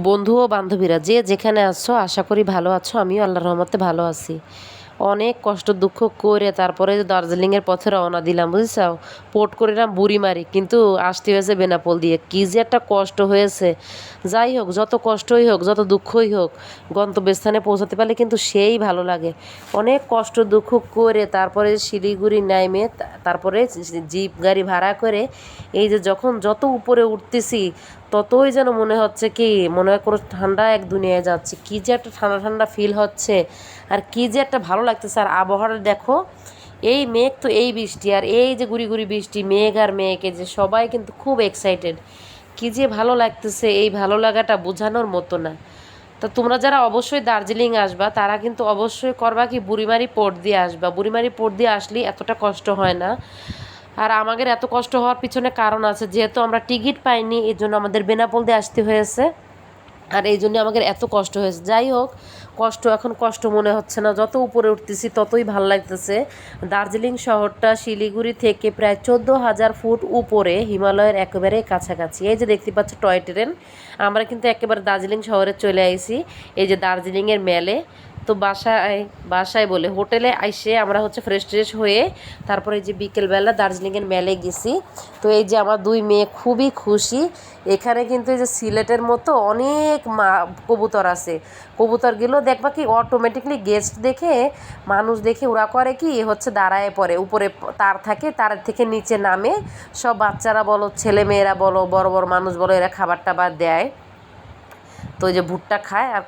বন্ধু ও বান্ধবীরা যে যেখানে আছো আশা করি ভালো আছো। আমিও আল্লাহর রহমতে ভালো আছি। অনেক কষ্ট দুঃখ করে তারপরে দার্জিলিংয়ের পথে রওনা দিলাম, বুঝছাও। পোর্ট করিলাম বুড়িমারি, কিন্তু আসতে হয়েছে বেনাপোল দিয়ে। কী যে একটা কষ্ট হয়েছে। যাই হোক, যত কষ্টই হোক, যত দুঃখই হোক, গন্তব্যস্থানে পৌঁছাতে পারলে কিন্তু সেই ভালো লাগে। অনেক কষ্ট দুঃখ করে তারপরে শিলিগুড়ি নাইমে তারপরে জিপ গাড়ি ভাড়া করে এই যে যখন যত উপরে উঠতেছি ততই যেন মনে হচ্ছে কি, মনে হয় কোনো ঠান্ডা এক দুনিয়ায় যাচ্ছে। কী যে একটা ঠান্ডা ঠান্ডা ফিল হচ্ছে, আর কী যে একটা ভালো লাগতেছে। আর আবহাওয়াটা দেখো, এই মেঘ তো এই বৃষ্টি, আর এই যে গুড়ি গুড়ি বৃষ্টি, মেঘ আর মেঘ, এই যে সবাই কিন্তু খুব এক্সাইটেড। কী যে ভালো লাগতেছে, এই ভালো লাগাটা বোঝানোর মতো না। তো তোমরা যারা অবশ্যই দার্জিলিং আসবা তারা কিন্তু অবশ্যই করবা কি, বুড়িমারি পোর্ট দিয়ে আসবা। বুড়িমারি পোর্ট দিয়ে আসলে এতটা কষ্ট হয় না। আর আমাদের এত কষ্ট হওয়ার পিছনে কারণ আছে, যেহেতু আমরা টিকিট পাইনি এই জন্য আমাদের বেনাপোল দিয়ে আসতে হয়েছে। আর এই জন্য আমাদের এত কষ্ট হয়েছে। যাই হোক, কষ্ট এখন কষ্ট মনে হচ্ছে না, যত উপরে উঠতেছি ততই ভাল লাগতেছে। দার্জিলিং শহরটা শিলিগুড়ি থেকে প্রায় 14,000 ফুট উপরে, হিমালয়ের একেবারে কাছাকাছি। এই যে দেখতে পাচ্ছ টয় ট্রেন, আমরা কিন্তু একেবারে দার্জিলিং শহরে চলে আইছি। এই যে দার্জিলিংয়ের মেলে। তো বাসায় বাসায় বলে হোটেলে আইসে আমরা হচ্ছে ফ্রেশ ট্রেশ হয়ে তারপরে যে বিকেলবেলা দার্জিলিংয়ের মেলে গেছি। তো এই যে আমার দুই মেয়ে খুবই খুশি। এখানে কিন্তু এই যে সিলেটের মতো অনেক কবুতর আছে। কবুতরগুলো দেখবা কি অটোমেটিকলি গেস্ট দেখে, মানুষ দেখে ওরা করে কি হচ্ছে দাঁড়ায় পড়ে, উপরে তার থাকে, তার থেকে নিচে নামে। সব বাচ্চারা বলো, ছেলে মেয়েরা বলো, বড় বড় মানুষ বলো, এরা খাবার টাবার দেয়। তো ওই যে ভুট্টা খায়, আর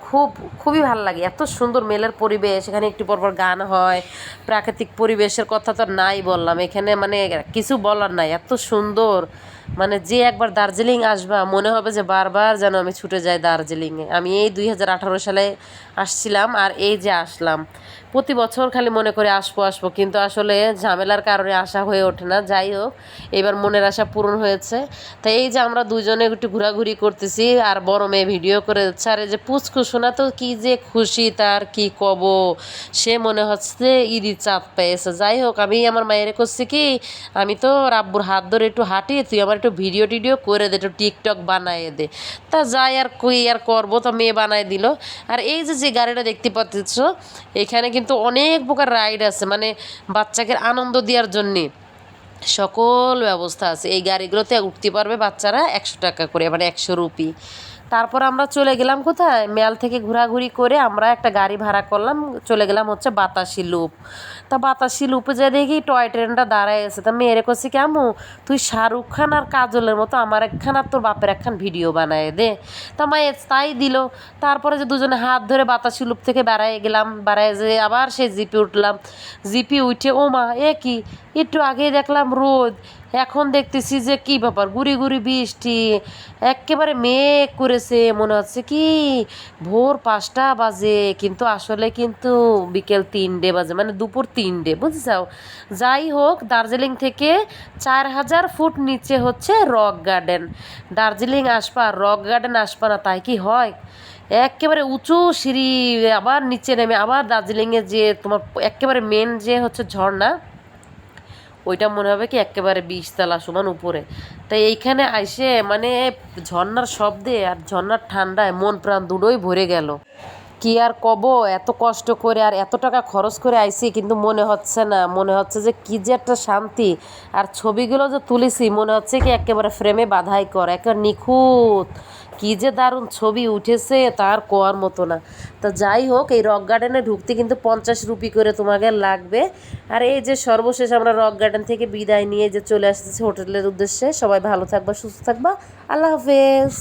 খুবই ভালো লাগে। এত সুন্দর মেলের পরিবেশ, এখানে একটু পরপর গান হয়। প্রাকৃতিক পরিবেশের কথা তো নাই বললাম, এখানে মানে কিছু বলার নাই, এত সুন্দর। মানে যে একবার দার্জিলিং আসবা মনে হবে যে বারবার যেন আমি ছুটে যাই দার্জিলিংয়ে। আমি এই 2018 সালে আসছিলাম, আর এই যে আসলাম। প্রতি বছর খালি মনে করে আসবো আসবো, কিন্তু আসলে ঝামেলার কারণে আসা হয়ে ওঠে না। যাই হোক, এবার মনের আশা পূরণ হয়েছে। তাই এই যে আমরা দুজনে একটু ঘোরাঘুরি করতেছি, আর বড় মেয়ে ভিডিও করে দিচ্ছে। আর এই যে পুচকু শোনা তো কি যে খুশি, তার কি কব। সে মনে হচ্ছে ঈদি চাঁদ পেয়েছে। যাই হোক, আমি আমার মায়ের করছি কি, আমি তো রাব্বুর হাত ধরে একটু হাঁটি, তুই আমার একটু ভিডিও টিডিও করে দে, একটু টিকটক বানায় দে। তা যাই আর কই আর করবো, তো মেয়ে বানায় দিল। আর এই যে যে গাড়িটা দেখতে পাচ্ছ, এখানে কিন্তু অনেক প্রকার রাইড আছে, মানে বাচ্চাকে আনন্দ দেওয়ার জন্যে সকল ব্যবস্থা আছে। এই গাড়িগুলোতে উঠতে পারবে বাচ্চারা 100 টাকা করে, মানে 100 রুপি। তারপর আমরা চলে গেলাম কোথায়, মেল থেকে ঘোরাঘুরি করে আমরা একটা গাড়ি ভাড়া করলাম, চলে গেলাম হচ্ছে বাতাসি লুপ। তা বাতাসি লুপে যা দেখি টয় ট্রেনটা দাঁড়ায় আছে। তা মেয়েরে করছি কি, আম্মু তুই শাহরুখ খান আর কাজলের মতো আমার একখান আর তোর বাপের একখান ভিডিও বানায় দে। তা মায়ে তাই দিল। তারপরে যে দুজনে হাত ধরে বাতাসি লুপ থেকে বেড়ায় গেলাম, বেড়ায় যে আবার সেই জিপে উঠলাম। জিপে উঠে ও মা, এ কি, একটু আগেই দেখলাম রোদ, এখন দেখতেছি যে কি ব্যাপার, গুড়ি গুড়ি বৃষ্টি, একেবারে মেঘ করেছে, মনে হচ্ছে কি ভোর 5টা বাজে, কিন্তু আসলে কিন্তু বিকেল 3টে বাজে, মানে দুপুর 3টে, বুঝছাও। যাই হোক, দার্জিলিং থেকে 4,000 ফুট নিচে হচ্ছে রক গার্ডেন। দার্জিলিং আসবা, রক গার্ডেন আসবা না তাই কি হয়? একেবারে উঁচু সিঁড়ি, আবার নিচে নেমে আবার দার্জিলিংয়ে যে তোমার একেবারে মেন যে হচ্ছে ঝর্ণা, ওইটা মনে হবে কি একেবারে 20 তলা সমান উপরে। তাই এইখানে আইসে মানে ঝর্ণার শব্দে আর ঝর্ণার ঠান্ডায় মন প্রাণ দুটোই ভরে গেল। কি আর কব, এত কষ্ট করে আর এত টাকা খরচ করে আইছি, কিন্তু মনে হচ্ছে না, মনে হচ্ছে যে কি যে একটা শান্তি। আর ছবিগুলো যে তুলেছি মনে হচ্ছে কি একেবারে ফ্রেমে বাঁধাই কর, একেবারে নিখুঁত। কি যে দারুণ ছবি উঠেছে তার কোয়ার মতো না। তো যাই হোক, এই রক গার্ডেনে ঢুকতে কিন্তু 50 রুপি করে তোমাকে লাগবে। আর এই যে সর্বশেষ আমরা রক গার্ডেন থেকে বিদায় নিয়ে যে চলে আসতেছি হোটেলের উদ্দেশ্যে। সবাই ভালো থাকবা, সুস্থ থাকবা, আল্লাহ হাফেজ।